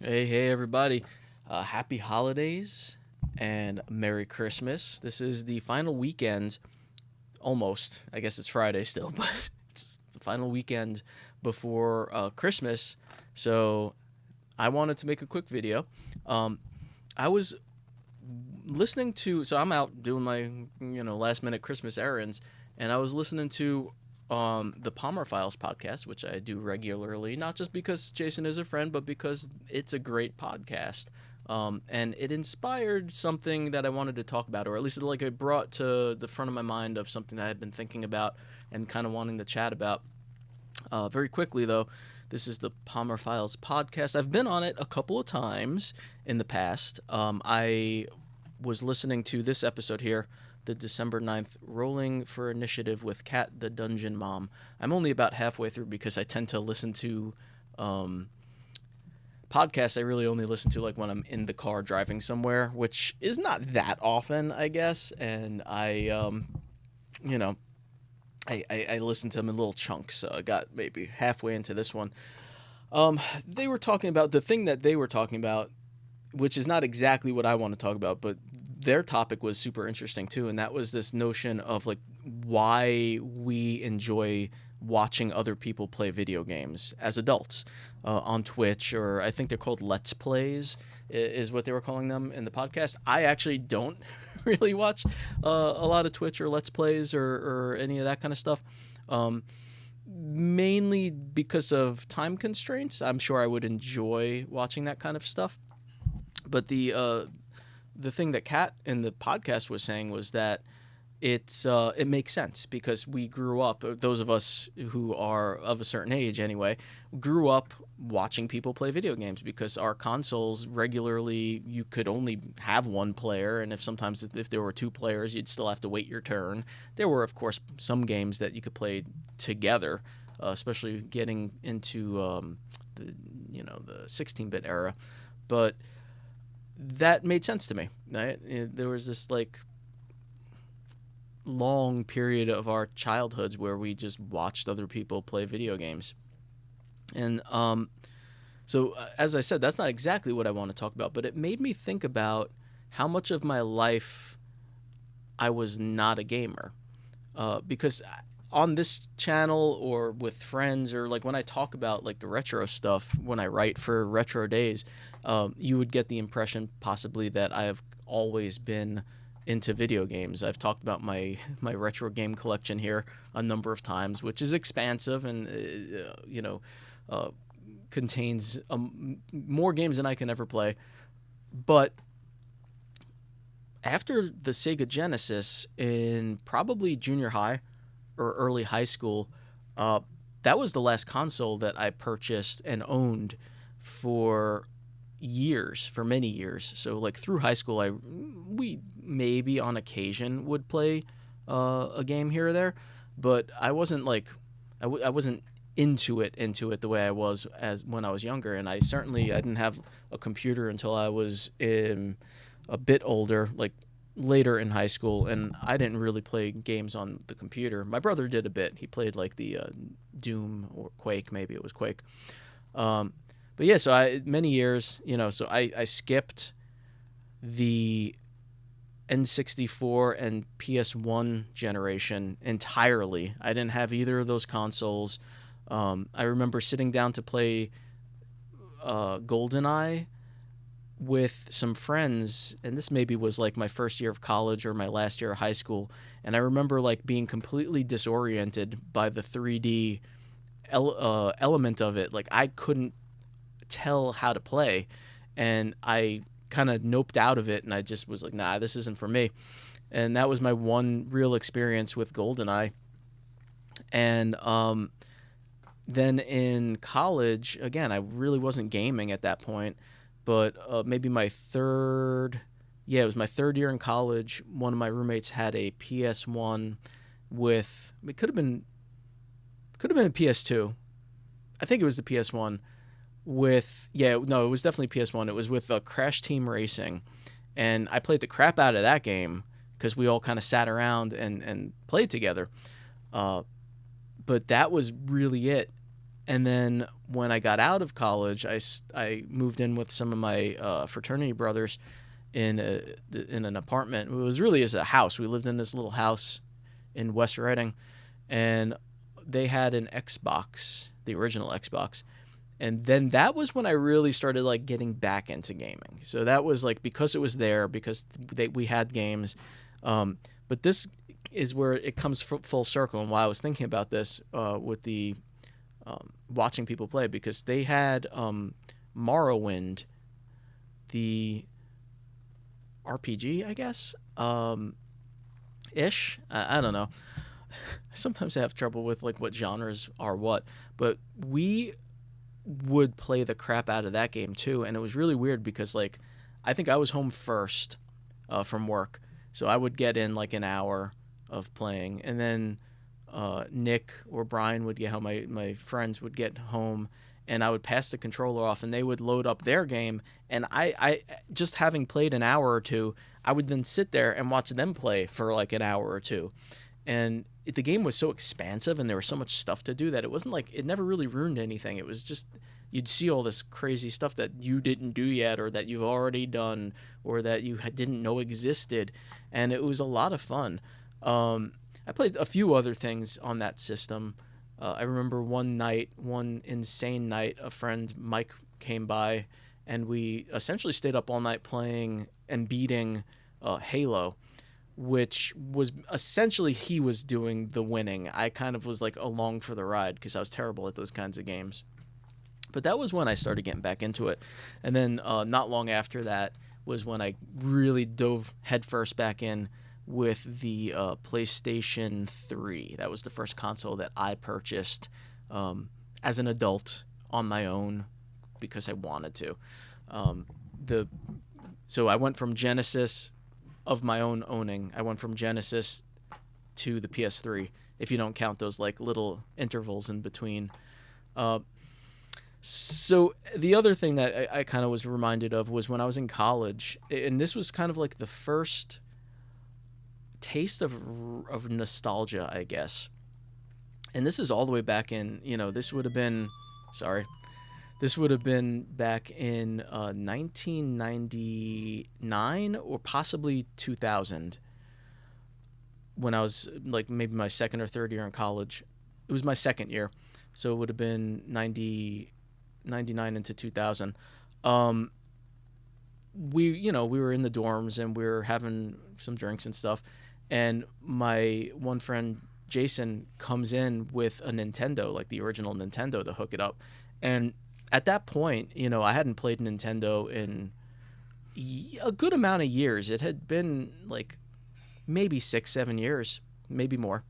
Hey, everybody. Happy holidays and Merry Christmas. This is the final weekend, almost. I guess it's Friday still, but it's the final weekend before Christmas. So I wanted to make a quick video. I was listening to, so I'm out doing my, last minute Christmas errands, and I was listening to the Palmer Files podcast, which I do regularly, not just because Jason is a friend, but because it's a great podcast. And it inspired something that I wanted to talk about, or at least it brought to the front of my mind of something that I had been thinking about and kind of wanting to chat about. Very quickly, though, this is the Palmer Files podcast. I've been on it a couple of times in the past. I was listening to this episode here, the December 9th Rolling for Initiative with Kat the Dungeon Mom. I'm only about halfway through because I tend to listen to podcasts I really only listen to like when I'm in the car driving somewhere, which is not that often, I guess. And I listen to them in little chunks. So I got maybe halfway into this one. They were talking about the thing that they were talking about, which is not exactly what I want to talk about, but their topic was super interesting too, and that was this notion of like why we enjoy watching other people play video games as adults on Twitch, or I think they're called Let's Plays, is what they were calling them in the podcast. I actually don't really watch a lot of Twitch or Let's Plays or any of that kind of stuff. Mainly because of time constraints. I'm sure I would enjoy watching that kind of stuff. But the thing that Kat in the podcast was saying was that it makes sense because we grew up, those of us who are of a certain age anyway, grew up watching people play video games because our consoles regularly, you could only have one player, and if there were two players, you'd still have to wait your turn. There were, of course, some games that you could play together, especially getting into the 16-bit era, but that made sense to me. Right? There was this like long period of our childhoods where we just watched other people play video games. And so as I said, that's not exactly what I want to talk about, but it made me think about how much of my life I was not a gamer. Because on this channel or with friends, or like when I talk about like the retro stuff, when I write for Retro Days, you would get the impression possibly that I have always been into video games. I've talked about my retro game collection here a number of times, which is expansive and contains more games than I can ever play. But after the Sega Genesis in probably junior high or early high school, that was the last console that I purchased and owned for many years. So like through high school, we maybe on occasion would play a game here or there, but I wasn't like I wasn't into it the way I was as when I was younger, and I didn't have a computer until I was a bit older, like later in high school, and I didn't really play games on the computer. My brother did a bit. He played like the Doom or Quake, maybe it was Quake. But yeah, so many years, so I skipped the N64 and PS1 generation entirely. I didn't have either of those consoles. I remember sitting down to play GoldenEye with some friends, and this maybe was like my first year of college or my last year of high school, and I remember like being completely disoriented by the 3D element of it. Like I couldn't tell how to play, and I kind of noped out of it, and I just was like, nah, this isn't for me. And that was my one real experience with GoldenEye. And then in college, again, I really wasn't gaming at that point, but maybe it was my third year in college. One of my roommates had a PS1 with, it could have been a PS2. I think it was the PS1 it was definitely PS1. It was with Crash Team Racing, and I played the crap out of that game because we all kind of sat around and played together. But that was really it. And then when I got out of college, I moved in with some of my fraternity brothers in an apartment. It was really as a house. We lived in this little house in West Reading, and they had an Xbox, the original Xbox. And then that was when I really started like getting back into gaming. So that was like because it was there, because we had games. But this is where it comes full circle, and why I was thinking about this with the watching people play, because they had Morrowind, the RPG, I guess, ish. I don't know. Sometimes I have trouble with like what genres are what, but we would play the crap out of that game too, and it was really weird because like I think I was home first from work, so I would get in like an hour of playing, and then Nick or Brian would get home. My friends would get home, and I would pass the controller off, and they would load up their game. And I just having played an hour or two, I would then sit there and watch them play for like an hour or two. And the game was so expansive, and there was so much stuff to do that it wasn't like it never really ruined anything. It was just you'd see all this crazy stuff that you didn't do yet, or that you've already done, or that you didn't know existed, and it was a lot of fun. I played a few other things on that system. I remember one insane night, a friend, Mike, came by, and we essentially stayed up all night playing and beating Halo, which was essentially he was doing the winning. I kind of was like along for the ride because I was terrible at those kinds of games. But that was when I started getting back into it. And then not long after that was when I really dove headfirst back in with the PlayStation 3. That was the first console that I purchased as an adult on my own because I wanted to. So I went from Genesis of my own owning. I went from Genesis to the PS3, if you don't count those like little intervals in between. So the other thing that I kind of was reminded of was when I was in college, and this was kind of like the first taste of nostalgia, I guess. And this is all the way back in, this would have been back in 1999 or possibly 2000, when I was like maybe my second or third year in college. It was my second year, so it would have been 99 into 2000. We were in the dorms and we were having some drinks and stuff, and my one friend Jason comes in with a Nintendo, like the original Nintendo, to hook it up. And at that point, I hadn't played Nintendo in a good amount of years. It had been like maybe 6-7 years, maybe more,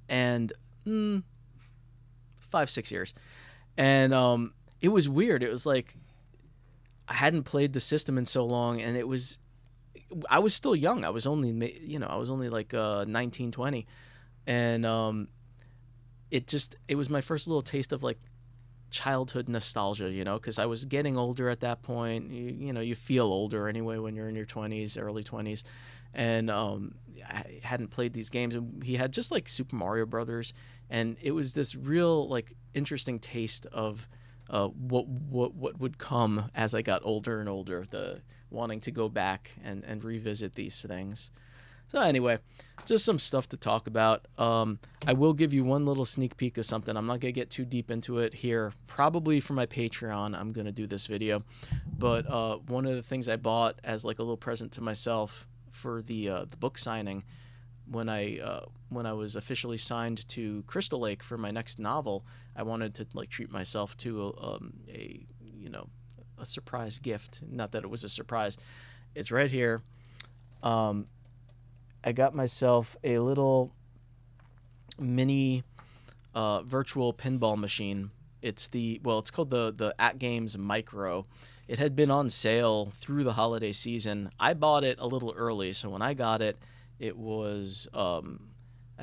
and 5-6 years. And it was weird. It was like I hadn't played the system in so long, and I was still young. I was only like 19, 20, and it was my first little taste of like childhood nostalgia, because I was getting older at that point. You feel older anyway when you're in your 20s, early 20s, and I hadn't played these games. And he had just like Super Mario Brothers, and it was this real like interesting taste of what would come as I got older and older, the wanting to go back and revisit these things. So anyway, just some stuff to talk about. I will give you one little sneak peek of something. I'm not going to get too deep into it here. Probably for my Patreon, I'm going to do this video. But one of the things I bought as like a little present to myself for the book signing, when I was officially signed to Crystal Lake for my next novel, I wanted to like treat myself to a surprise gift. Not that it was a surprise. It's right here. I got myself a little mini virtual pinball machine. It's called the At Games Micro. It had been on sale through the holiday season. I bought it a little early, so when I got it, it was I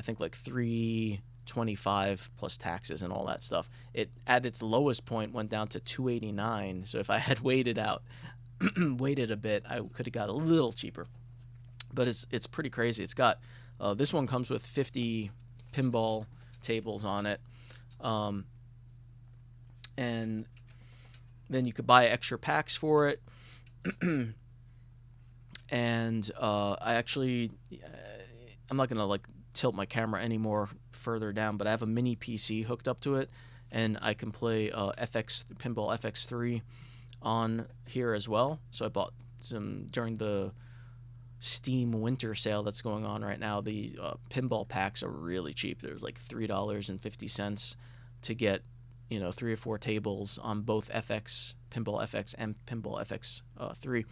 think like $325 plus taxes and all that stuff. It at its lowest point went down to $289. So if I had waited a bit, I could have got a little cheaper. But it's pretty crazy. It's got this one comes with 50 pinball tables on it. and then you could buy extra packs for it. And I actually, I'm not gonna like tilt my camera any more further down, but I have a mini PC hooked up to it, and I can play Pinball FX3 on here as well. So I bought some during the Steam winter sale that's going on right now. The pinball packs are really cheap. There's like $3.50 to get 3 or 4 tables on both Pinball FX and Pinball FX3.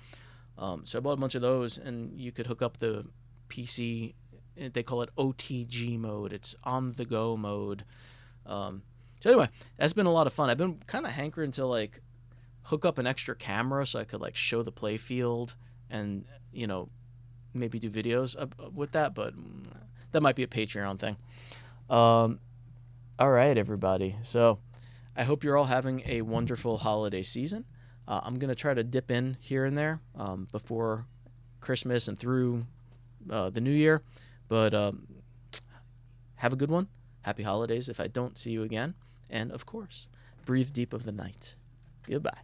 So I bought a bunch of those, and you could hook up the PC. They call it OTG mode. It's on the go mode. So anyway, that's been a lot of fun. I've been kind of hankering to like hook up an extra camera so I could like show the play field and maybe do videos with that, but that might be a Patreon thing. All right, everybody. So I hope you're all having a wonderful holiday season. I'm going to try to dip in here and there before Christmas and through the new year. But have a good one. Happy holidays if I don't see you again. And, of course, breathe deep of the night. Goodbye.